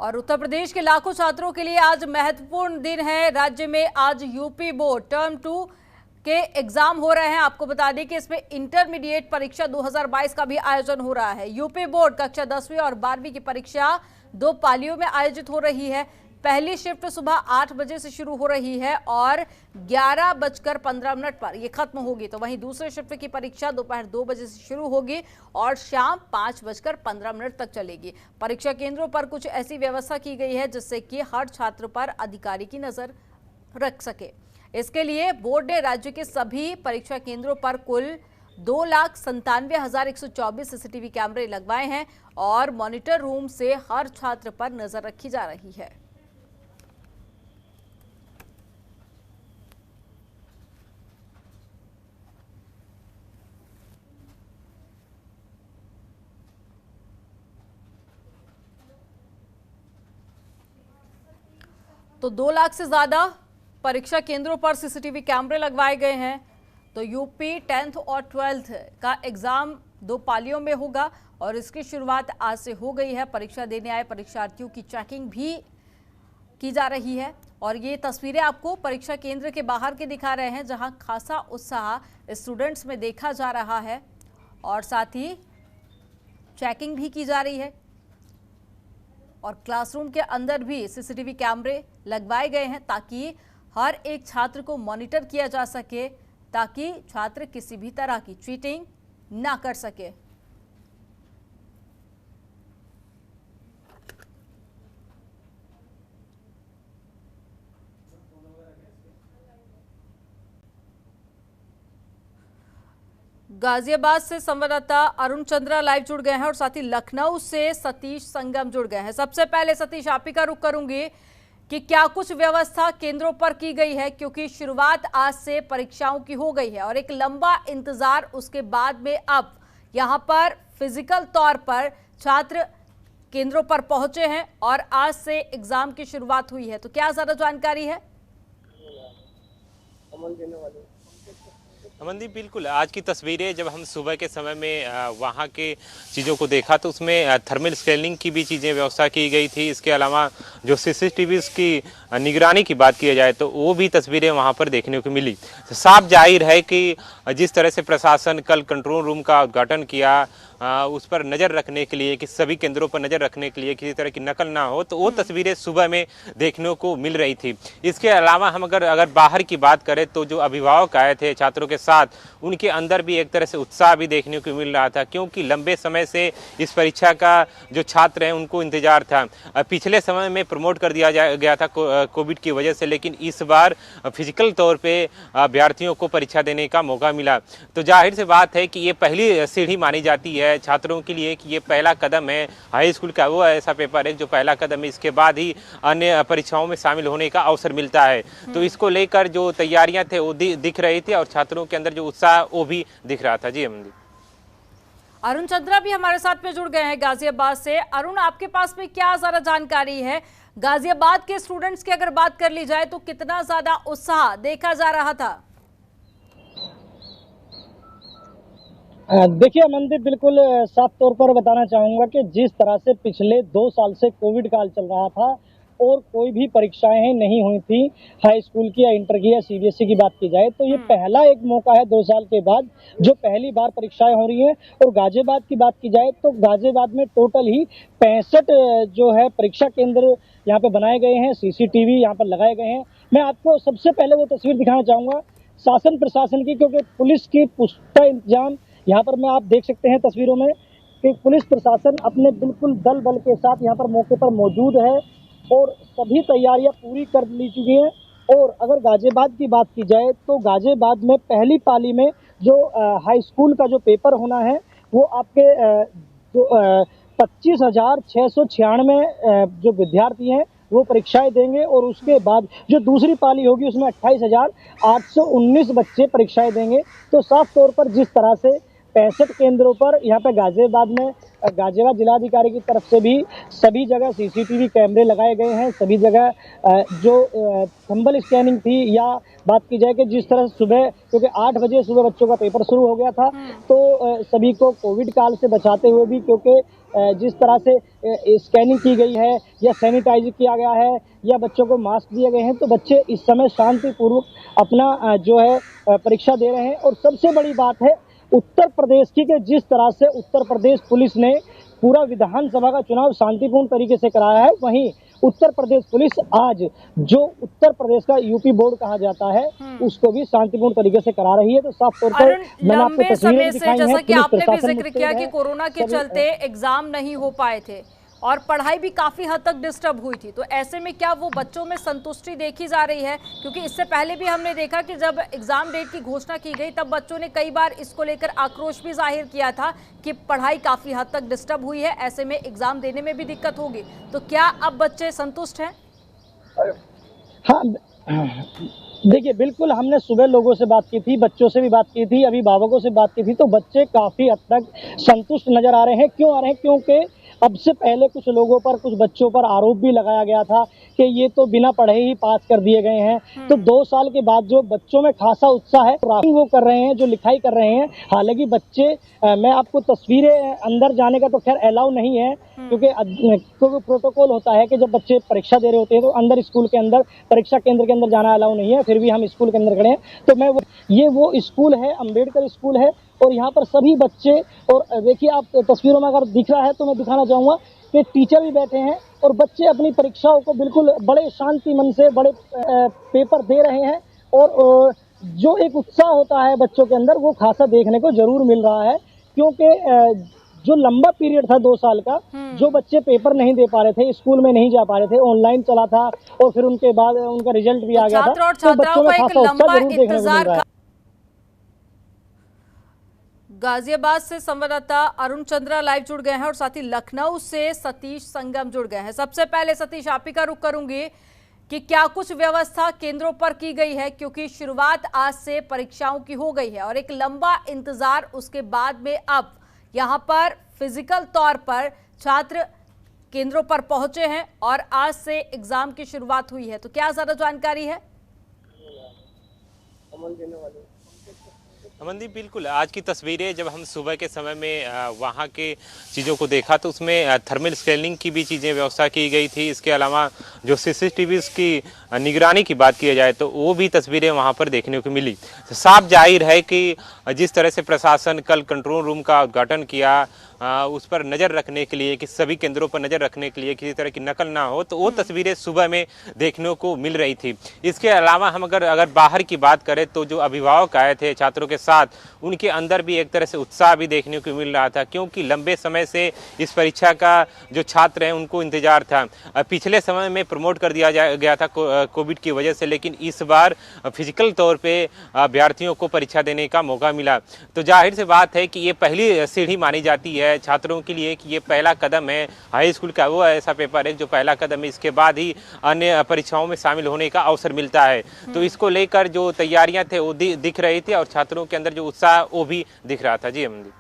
और उत्तर प्रदेश के लाखों छात्रों के लिए आज महत्वपूर्ण दिन है। राज्य में आज यूपी बोर्ड टर्म 2 के एग्जाम हो रहे हैं। आपको बता दें कि इसमें इंटरमीडिएट परीक्षा 2022 का भी आयोजन हो रहा है। यूपी बोर्ड कक्षा 10वीं और 12वीं की परीक्षा 2 पालियों में आयोजित हो रही है। पहली शिफ्ट सुबह 8 बजे से शुरू हो रही है और 11:15 पर यह खत्म होगी। तो वहीं दूसरे शिफ्ट की परीक्षा दोपहर 2 बजे से शुरू होगी और शाम 5:15 तक चलेगी। परीक्षा केंद्रों पर कुछ ऐसी व्यवस्था की गई है जिससे कि हर छात्र पर अधिकारी की नजर रख सके। इसके लिए बोर्ड ने राज्य के सभी परीक्षा केंद्रों पर कुल 2,97,124 सीसीटीवी कैमरे लगवाए हैं और मॉनिटर रूम से हर छात्र पर नजर रखी जा रही है। तो 2 लाख से ज्यादा परीक्षा केंद्रों पर सीसीटीवी कैमरे लगवाए गए हैं। तो यूपी 10th और 12th का एग्जाम 2 पालियों में होगा और इसकी शुरुआत आज से हो गई है। परीक्षा देने आए परीक्षार्थियों की चेकिंग भी की जा रही है और ये तस्वीरें आपको परीक्षा केंद्र के बाहर के दिखा रहे हैं, जहां खासा उत्साह स्टूडेंट्स में देखा जा रहा है और साथ ही चेकिंग भी की जा रही है। और क्लासरूम के अंदर भी सीसीटीवी कैमरे लगवाए गए हैं ताकि हर एक छात्र को मॉनिटर किया जा सके, ताकि छात्र किसी भी तरह की चीटिंग ना कर सके। गाजियाबाद से संवाददाता अरुण चंद्रा लाइव जुड़ गए हैं और साथ ही लखनऊ से सतीश संगम जुड़ गए हैं। सबसे पहले सतीश, आप ही का रुख करूंगी कि क्या कुछ व्यवस्था केंद्रों पर की गई है, क्योंकि शुरुआत आज से परीक्षाओं की हो गई है और एक लंबा इंतजार उसके बाद में अब यहां पर फिजिकल तौर पर छात्र केंद्रों पर पहुंचे हैं और आज से एग्जाम की शुरुआत हुई है। तो क्या ज्यादा जानकारी है? अमनदीप, बिल्कुल आज की तस्वीरें जब हम सुबह के समय में वहाँ के चीज़ों को देखा तो उसमें थर्मल स्कैनिंग की भी चीज़ें व्यवस्था की गई थी। इसके अलावा जो सीसीटीवीज़ की निगरानी की बात की जाए तो वो भी तस्वीरें वहाँ पर देखने को मिली। तो साफ जाहिर है कि जिस तरह से प्रशासन कल कंट्रोल रूम का उद्घाटन किया, उस पर नज़र रखने के लिए कि सभी केंद्रों पर नज़र रखने के लिए किसी तरह की नकल ना हो, तो वो तस्वीरें सुबह में देखने को मिल रही थी। इसके अलावा हम अगर बाहर की बात करें तो जो अभिभावक आए थे छात्रों के साथ, उनके अंदर भी एक तरह से उत्साह भी देखने को मिल रहा था, क्योंकि लंबे समय से इस परीक्षा का जो छात्र हैं उनको इंतजार था। पिछले समय में प्रमोट कर दिया गया था कोविड की वजह से, लेकिन इस बार फिजिकल तौर पर अभ्यर्थियों को परीक्षा देने का मौका मिला। तो जाहिर सी बात है कि ये पहली सीढ़ी मानी जाती है छात्रों के लिए कि ये पहला कदम है। हाई स्कूल का वो ऐसा पेपर है जो पहला कदम है, इसके बाद ही अन्य परीक्षाओं में शामिल होने का अवसर मिलता है। तो इसको लेकर जो तैयारियां थे वो दिख रही थी और छात्रों के अंदर जो उत्साह वो भी दिख रहा था। जी अमनदीप। अरुण चंद्रा भी हमारे साथ में जुड़ गए हैं गाजियाबाद से। अरुण, आपके पास में क्या ज्यादा जानकारी है? गाजियाबाद के स्टूडेंट्स की अगर बात कर ली जाए तो कितना ज्यादा उत्साह देखा जा रहा था? देखिए अमनदीप, बिल्कुल साफ तौर पर बताना चाहूँगा कि जिस तरह से पिछले 2 साल से कोविड काल चल रहा था और कोई भी परीक्षाएं नहीं हुई थी, हाई स्कूल की या इंटर की या सीबीएसई की बात की जाए, तो ये पहला एक मौका है 2 साल के बाद जो पहली बार परीक्षाएं हो रही हैं। और गाजियाबाद की बात की जाए तो गाजियाबाद में टोटल ही 65 जो है परीक्षा केंद्र यहाँ पे बनाए गए हैं, सीसीटीवी यहाँ पर लगाए गए हैं। मैं आपको सबसे पहले वो तस्वीर दिखाना चाहूँगा शासन प्रशासन की, क्योंकि पुलिस की पुख्ता इंतजाम यहाँ पर मैं आप देख सकते हैं तस्वीरों में कि पुलिस प्रशासन अपने बिल्कुल दल बल के साथ यहाँ पर मौके पर मौजूद है और सभी तैयारियां पूरी कर ली चुकी हैं। और अगर गाजियाबाद की बात की जाए तो गाजियाबाद में पहली पाली में जो हाई स्कूल का जो पेपर होना है वो आपके जो 25,696 जो विद्यार्थी हैं वो परीक्षाएं देंगे और उसके बाद जो दूसरी पाली होगी उसमें 28,819 बच्चे परीक्षाएं देंगे। तो साफ तौर पर जिस तरह से 65 केंद्रों पर यहाँ पे गाजियाबाद में गाजियाबाद जिलाधिकारी की तरफ से भी सभी जगह सीसीटीवी कैमरे लगाए गए हैं। सभी जगह जो थर्मल स्कैनिंग थी या बात की जाए कि जिस तरह सुबह, क्योंकि 8 बजे सुबह बच्चों का पेपर शुरू हो गया था, तो सभी को कोविड काल से बचाते हुए भी, क्योंकि जिस तरह से स्कैनिंग की गई है या सैनिटाइज किया गया है या बच्चों को मास्क दिए गए हैं, तो बच्चे इस समय शांतिपूर्वक अपना जो है परीक्षा दे रहे हैं। और सबसे बड़ी बात है उत्तर प्रदेश की कि जिस तरह से उत्तर प्रदेश पुलिस ने पूरा विधानसभा का चुनाव शांतिपूर्ण तरीके से कराया है, वहीं उत्तर प्रदेश पुलिस आज जो उत्तर प्रदेश का यूपी बोर्ड कहा जाता है उसको भी शांतिपूर्ण तरीके से करा रही है। तो साफ तौर पर मैंने आपको लंबे समय से, दिखाई जैसा हैं, कि पुलिस आपने भी प्रशासन जिक्र किया कि कोरोना के चलते एग्जाम नहीं हो पाए थे और पढ़ाई भी काफी हद तक डिस्टर्ब हुई थी, तो ऐसे में क्या वो बच्चों में संतुष्टि देखी जा रही है? क्योंकि इससे पहले भी हमने देखा कि जब एग्जाम डेट की घोषणा की गई तब बच्चों ने कई बार इसको लेकर आक्रोश भी जाहिर किया था कि पढ़ाई काफी हद तक डिस्टर्ब हुई है, ऐसे में एग्जाम देने में भी दिक्कत होगी। तो क्या अब बच्चे संतुष्ट हैं? हाँ, देखिए बिल्कुल, हमने सुबह लोगों से बात की थी, बच्चों से भी बात की थी, अभिभावकों से बात की थी, तो बच्चे काफी हद तक संतुष्ट नजर आ रहे हैं। क्यों आ रहे हैं? क्योंकि अब से पहले कुछ लोगों पर, कुछ बच्चों पर आरोप भी लगाया गया था कि ये तो बिना पढ़े ही पास कर दिए गए हैं। तो 2 साल के बाद जो बच्चों में खासा उत्साह है, राइटिंग वो कर रहे हैं, जो लिखाई कर रहे हैं। हालांकि बच्चे, मैं आपको तस्वीरें अंदर जाने का तो खैर अलाउ नहीं है, क्योंकि प्रोटोकॉल होता है कि जब बच्चे परीक्षा दे रहे होते हैं तो अंदर स्कूल के अंदर, परीक्षा केंद्र के अंदर जाना अलाउ नहीं है। फिर भी हम स्कूल के अंदर खड़े हैं। तो ये वो स्कूल है, अम्बेडकर स्कूल है, और यहाँ पर सभी बच्चे, और देखिए आप तस्वीरों में अगर दिख रहा है तो मैं दिखाना चाहूँगा कि टीचर भी बैठे हैं और बच्चे अपनी परीक्षाओं को बिल्कुल बड़े शांति मन से बड़े पेपर दे रहे हैं। और जो एक उत्साह होता है बच्चों के अंदर, वो खासा देखने को जरूर मिल रहा है। क्योंकि जो लंबा पीरियड था 2 साल का, जो बच्चे पेपर नहीं दे पा रहे थे, स्कूल में नहीं जा पा रहे थे, ऑनलाइन चला था और फिर उनके बाद उनका रिजल्ट भी आ गया था, तो बच्चों में खासा उत्साह जरूर देखने को मिल रहा है। गाजियाबाद से संवाददाता अरुण चंद्रा लाइव जुड़ गए हैं और साथ ही लखनऊ से सतीश संगम जुड़ गए हैं। सबसे पहले सतीश, आप ही का रुख करूंगी कि क्या कुछ व्यवस्था केंद्रों पर की गई है, क्योंकि शुरुआत आज से परीक्षाओं की हो गई है और एक लंबा इंतजार उसके बाद में अब यहां पर फिजिकल तौर पर छात्र केंद्रों पर पहुंचे हैं और आज से एग्जाम की शुरुआत हुई है, तो क्या ज्यादा जानकारी है? अमनदीप, बिल्कुल आज की तस्वीरें जब हम सुबह के समय में वहाँ के चीज़ों को देखा तो उसमें थर्मल स्कैनिंग की भी चीज़ें व्यवस्था की गई थी। इसके अलावा जो CCTVs की निगरानी की बात की जाए तो वो भी तस्वीरें वहाँ पर देखने को मिली। तो साफ जाहिर है कि जिस तरह से प्रशासन कल कंट्रोल रूम का उद्घाटन किया, उस पर नज़र रखने के लिए, कि सभी केंद्रों पर नज़र रखने के लिए किसी तरह की नकल ना हो, तो वो तस्वीरें सुबह में देखने को मिल रही थी। इसके अलावा हम अगर बाहर की बात करें तो जो अभिभावक आए थे छात्रों के साथ, उनके अंदर भी एक तरह से उत्साह भी देखने को मिल रहा था, क्योंकि लंबे समय से इस परीक्षा का जो छात्र हैं उनको इंतजार था। पिछले समय में प्रमोट कर दिया गया था कोविड की वजह से, लेकिन इस बार फिजिकल तौर पर अभ्यर्थियों को परीक्षा देने का मौका मिला। तो जाहिर सी बात है कि ये पहली सीढ़ी मानी जाती है छात्रों के लिए कि ये पहला कदम है। हाई स्कूल का वो ऐसा पेपर है जो पहला कदम है, इसके बाद ही अन्य परीक्षाओं में शामिल होने का अवसर मिलता है। तो इसको लेकर जो तैयारियां थे वो दिख रही थी और छात्रों के अंदर जो उत्साह वो भी दिख रहा था। जी अमनदीप।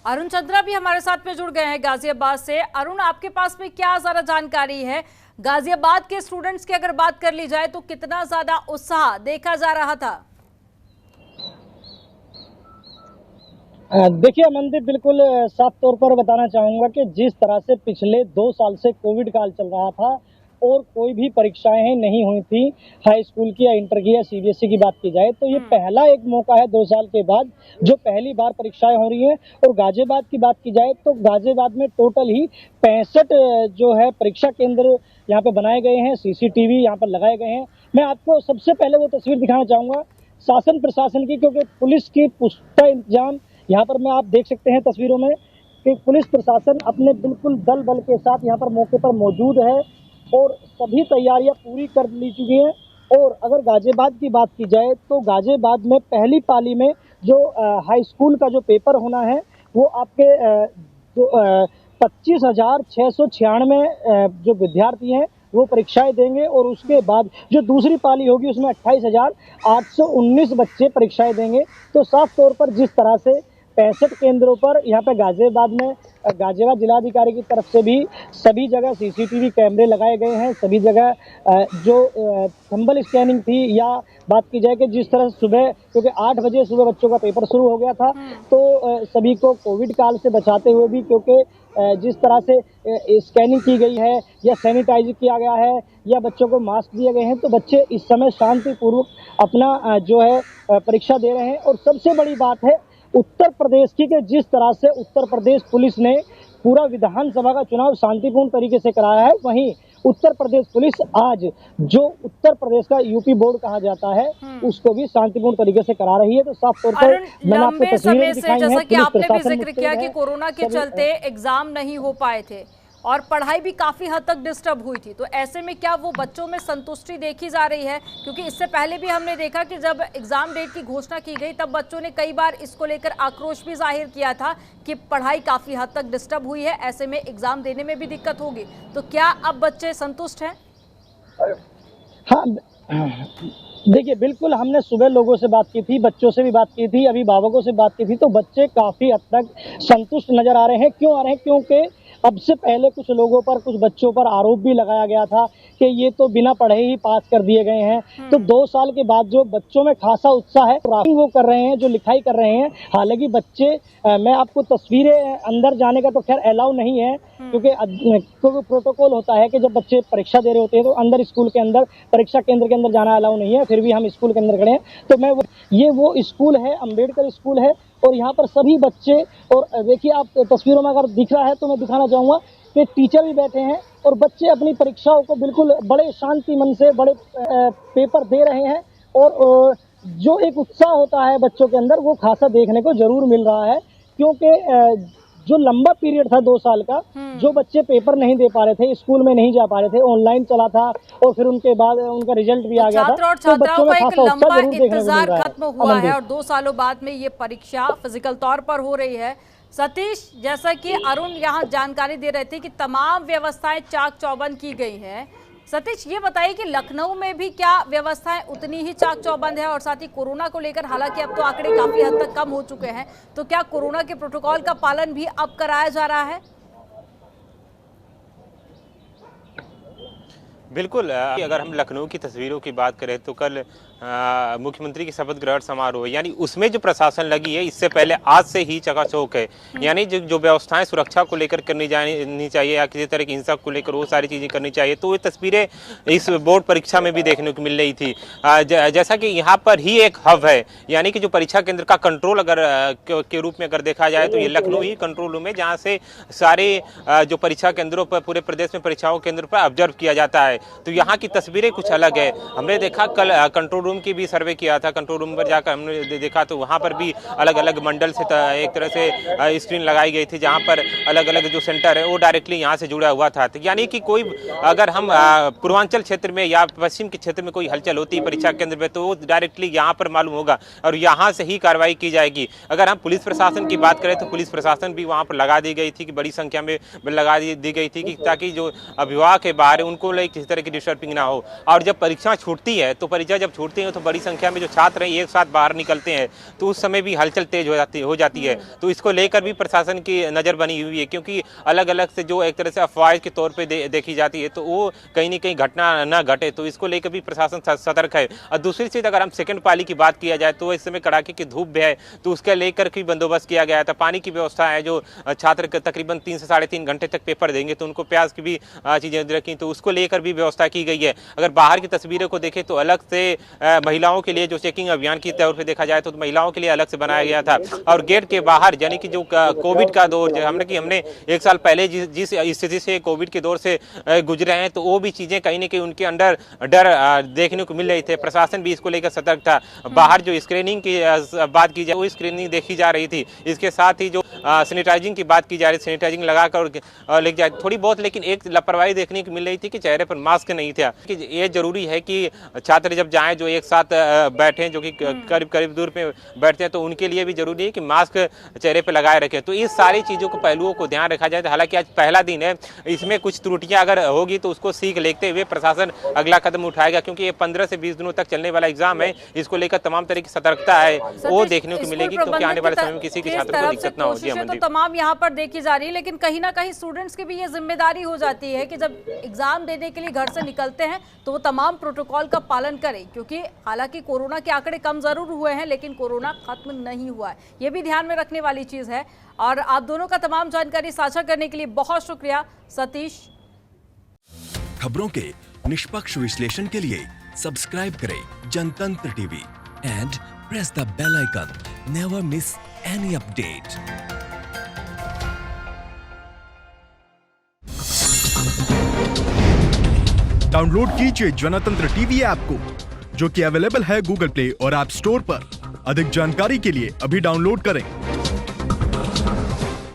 अरुण चंद्रा भी हमारे साथ में जुड़ गए हैं गाजियाबाद से। अरुण, आपके पास में क्या ज्यादा जानकारी है? गाजियाबाद के स्टूडेंट्स की अगर बात कर ली जाए तो कितना ज्यादा उत्साह देखा जा रहा था? देखिए अमनदीप, बिल्कुल साफ तौर पर बताना चाहूँगा कि जिस तरह से पिछले 2 साल से कोविड काल चल रहा था और कोई भी परीक्षाएं नहीं हुई थी, हाई स्कूल की या इंटर की या CBSE की बात की जाए, तो ये पहला एक मौका है 2 साल के बाद जो पहली बार परीक्षाएं हो रही हैं। और गाजियाबाद की बात की जाए तो गाजियाबाद में टोटल ही 65 जो है परीक्षा केंद्र यहाँ पे बनाए गए हैं, CCTV यहाँ पर लगाए गए हैं। मैं आपको सबसे पहले वो तस्वीर दिखाना चाहूँगा शासन प्रशासन की, क्योंकि पुलिस की पुख्ता इंतजाम यहाँ पर मैं आप देख सकते हैं तस्वीरों में कि पुलिस प्रशासन अपने बिल्कुल दल बल के साथ यहाँ पर मौके पर मौजूद है और सभी तैयारियां पूरी कर ली चुकी हैं। और अगर गाजियाबाद की बात की जाए तो गाजियाबाद में पहली पाली में जो हाई स्कूल का जो पेपर होना है वो आपके जो 25,696 जो विद्यार्थी हैं वो परीक्षाएं देंगे और उसके बाद जो दूसरी पाली होगी उसमें 28,819 बच्चे परीक्षाएं देंगे। तो साफ तौर पर जिस तरह से 65 केंद्रों पर यहाँ पे गाजियाबाद में गाजियाबाद जिलाधिकारी की तरफ से भी सभी जगह CCTV कैमरे लगाए गए हैं। सभी जगह जो थर्मल स्कैनिंग थी या बात की जाए कि जिस तरह सुबह, क्योंकि 8 बजे सुबह बच्चों का पेपर शुरू हो गया था, तो सभी को कोविड काल से बचाते हुए भी, क्योंकि जिस तरह से स्कैनिंग की गई है या सैनिटाइज किया गया है या बच्चों को मास्क दिए गए हैं, तो बच्चे इस समय शांतिपूर्वक अपना जो है परीक्षा दे रहे हैं। और सबसे बड़ी बात है उत्तर प्रदेश की कि जिस तरह से उत्तर प्रदेश पुलिस ने पूरा विधानसभा का चुनाव शांतिपूर्ण तरीके से कराया है, वहीं उत्तर प्रदेश पुलिस आज जो उत्तर प्रदेश का यूपी बोर्ड कहा जाता है उसको भी शांतिपूर्ण तरीके से करा रही है। तो साफ तौर पर मैंने आपको तस्वीरें दिखाई हैं। जैसा कि आपने भी जिक्र मुस्तैद किया है। कि कोरोना के चलते एग्जाम नहीं हो पाए थे और पढ़ाई भी काफी हद तक डिस्टर्ब हुई थी, तो ऐसे में क्या वो बच्चों में संतुष्टि देखी जा रही है? क्योंकि इससे पहले भी हमने देखा कि जब एग्जाम डेट की घोषणा की गई तब बच्चों ने कई बार इसको लेकर आक्रोश भी जाहिर किया था कि पढ़ाई काफी हद तक डिस्टर्ब हुई है, ऐसे में एग्जाम देने में भी दिक्कत होगी। तो क्या अब बच्चे संतुष्ट हैं? हाँ, देखिए बिल्कुल, हमने सुबह लोगों से बात की थी, बच्चों से भी बात की थी, अभिभावकों से बात की थी, तो बच्चे काफी हद तक संतुष्ट नजर आ रहे हैं। क्यों आ रहे हैं? क्योंकि अब से पहले कुछ लोगों पर, कुछ बच्चों पर आरोप भी लगाया गया था कि ये तो बिना पढ़े ही पास कर दिए गए हैं। तो 2 साल के बाद जो बच्चों में खासा उत्साह है, राइटिंग वो कर रहे हैं, जो लिखाई कर रहे हैं। हालांकि बच्चे, मैं आपको तस्वीरें, अंदर जाने का तो खैर अलाउ नहीं है क्योंकि प्रोटोकॉल होता है कि जब बच्चे परीक्षा दे रहे होते हैं तो अंदर स्कूल के अंदर, परीक्षा केंद्र के अंदर जाना अलाउ नहीं है। फिर भी हम स्कूल के अंदर खड़े हैं। तो ये वो स्कूल है, अम्बेडकर स्कूल है, और यहाँ पर सभी बच्चे, और देखिए आप तस्वीरों में अगर दिख रहा है तो मैं दिखाना चाहूँगा कि टीचर भी बैठे हैं और बच्चे अपनी परीक्षाओं को बिल्कुल बड़े शांति मन से बड़े पेपर दे रहे हैं। और जो एक उत्साह होता है बच्चों के अंदर, वो खासा देखने को जरूर मिल रहा है। क्योंकि जो लंबा पीरियड था 2 साल का, जो बच्चे पेपर नहीं दे पा रहे थे, स्कूल में नहीं जा पा रहे थे, ऑनलाइन चला था और फिर उनके बाद उनका रिजल्ट भी आ गया था। छात्र और छात्राओं का एक लंबा इंतजार खत्म हुआ है और 2 सालों बाद में ये परीक्षा फिजिकल तौर पर हो रही है। सतीश, जैसा कि अरुण यहाँ जानकारी दे रहे थे कि तमाम व्यवस्थाएं चाक चौबंद की गई हैं, सतीश ये बताइए कि लखनऊ में भी क्या व्यवस्थाएं उतनी ही चाक चौबंद है? और साथ ही कोरोना को लेकर, हालांकि अब तो आंकड़े काफी हद तक कम हो चुके हैं, तो क्या कोरोना के प्रोटोकॉल का पालन भी अब कराया जा रहा है? बिल्कुल, अगर हम लखनऊ की तस्वीरों की बात करें तो कल मुख्यमंत्री की शपथ ग्रहण समारोह, यानी उसमें जो प्रशासन लगी है, इससे पहले आज से ही चकाचौंध है। यानी जो व्यवस्थाएं सुरक्षा को लेकर करनी जानी चाहिए या किसी तरह की हिंसा को लेकर वो सारी चीज़ें करनी चाहिए, तो ये तस्वीरें इस बोर्ड परीक्षा में भी देखने को मिल रही थी। जैसा कि यहाँ पर ही एक हब है, यानी कि जो परीक्षा केंद्र का कंट्रोल अगर के रूप में अगर देखा जाए तो ये लखनऊ ही कंट्रोल रूम है, जहाँ से सारे जो परीक्षा केंद्रों पर, पूरे प्रदेश में परीक्षाओं केंद्र पर ऑब्जर्व किया जाता है। तो यहाँ की तस्वीरें कुछ अलग है। हमने देखा कल कंट्रोल रूम की भी सर्वे किया था, कंट्रोल रूम पर जाकर हमने देखा तो वहाँ पर भी अलग अलग मंडल से एक तरह से स्क्रीन लगाई गई थी, जहाँ पर अलग अलग जो सेंटर है वो डायरेक्टली यहाँ से जुड़ा हुआ था। तो यानी कि कोई अगर हम पूर्वांचल क्षेत्र में या पश्चिम के क्षेत्र में कोई हलचल होती है परीक्षा केंद्र में, तो वो डायरेक्टली यहाँ पर मालूम होगा और यहाँ से ही कार्रवाई की जाएगी। अगर हम पुलिस प्रशासन की बात करें तो पुलिस प्रशासन भी वहाँ पर लगा दी गई थी, कि बड़ी संख्या में लगा दी गई थी, कि ताकि जो अभिभावक है बाहर उनको किसी तरह की डिस्टर्बिंग ना हो। और जब परीक्षा छूटती है तो परीक्षा जब छूटती है तो बड़ी संख्या में जो छात्र हैं एक साथ बाहर निकलते हैं, तो उस समय भी हलचल तेज हो जाती है। तो इसको लेकर भी प्रशासन की नज़र बनी हुई है, क्योंकि अलग अलग से जो एक तरह से अफवाह के तौर पे देखी जाती है, तो वो कहीं ना कहीं घटना न घटे, तो इसको लेकर भी प्रशासन सतर्क है। और दूसरी चीज़, अगर हम सेकंड पाली की बात किया जाए तो इस समय कड़ाके की धूप भी है, तो उसके लेकर भी बंदोबस्त किया गया था। पानी की व्यवस्था है, जो छात्र तकरीबन 3 से 3.5 घंटे तक पेपर देंगे तो उनको प्यास की भी चीज़ें रखी, तो उसको लेकर भी व्यवस्था की गई है। अगर बाहर की तस्वीरों को देखें तो अलग से महिलाओं के लिए जो चेकिंग अभियान की तौर पे देखा जाए तो महिलाओं के लिए अलग से बनाया गया था। और गेट के बाहर, यानी कि जो कोविड का दौर हमने 1 साल पहले जिस स्थिति से कोविड के दौर से गुजरे हैं, तो वो भी चीज़ें कहीं ना कहीं उनके अंदर डर देखने को मिल रही थे। प्रशासन भी इसको लेकर सतर्क था। बाहर जो स्क्रीनिंग की बात की जाए वो स्क्रीनिंग देखी जा रही थी। इसके साथ ही जो सैनिटाइजिंग की बात की जा रही, सैनिटाइजिंग लगाकर लेके जाए थोड़ी बहुत, लेकिन एक लापरवाही देखने को मिल रही थी कि चेहरे पर मास्क नहीं था। कि ये जरूरी है कि छात्र जब जाएं जो एक साथ बैठें, जो कि करीब दूर पे बैठते हैं, तो उनके लिए भी जरूरी है कि मास्क चेहरे पे लगाए रखें। तो इस सारी चीज़ों को, पहलुओं को ध्यान रखा जाए। हालांकि आज पहला दिन है, इसमें कुछ त्रुटियां अगर होगी तो उसको सीख लेते हुए प्रशासन अगला कदम उठाएगा, क्योंकि ये 15 से 20 दिनों तक चलने वाला एग्जाम है। इसको लेकर तमाम तरह की सतर्कता है वो देखने को मिलेगी, तो आने वाले समय में किसी के छात्र को दिक्कत ना हो। जी कोशिशें तो संबंधी। तमाम यहाँ पर देखी जा रही है, लेकिन कहीं ना कहीं स्टूडेंट्स की भी ये जिम्मेदारी हो जाती है कि जब एग्जाम देने के लिए घर से निकलते हैं तो वो तमाम प्रोटोकॉल का पालन करें, क्योंकि हालांकि कोरोना के आंकड़े कम जरूर हुए हैं लेकिन कोरोना खत्म नहीं हुआ है, ये भी ध्यान में रखने वाली चीज है। और आप दोनों का तमाम जानकारी साझा करने के लिए बहुत शुक्रिया सतीश। खबरों के निष्पक्ष विश्लेषण के लिए सब्सक्राइब करें Jantantra TV and press the bell icon. Never miss any update. Download कीजिए जनतंत्र टीवी ऐप को, जो कि अवेलेबल है गूगल प्ले और ऐप स्टोर पर। अधिक जानकारी के लिए अभी डाउनलोड करें।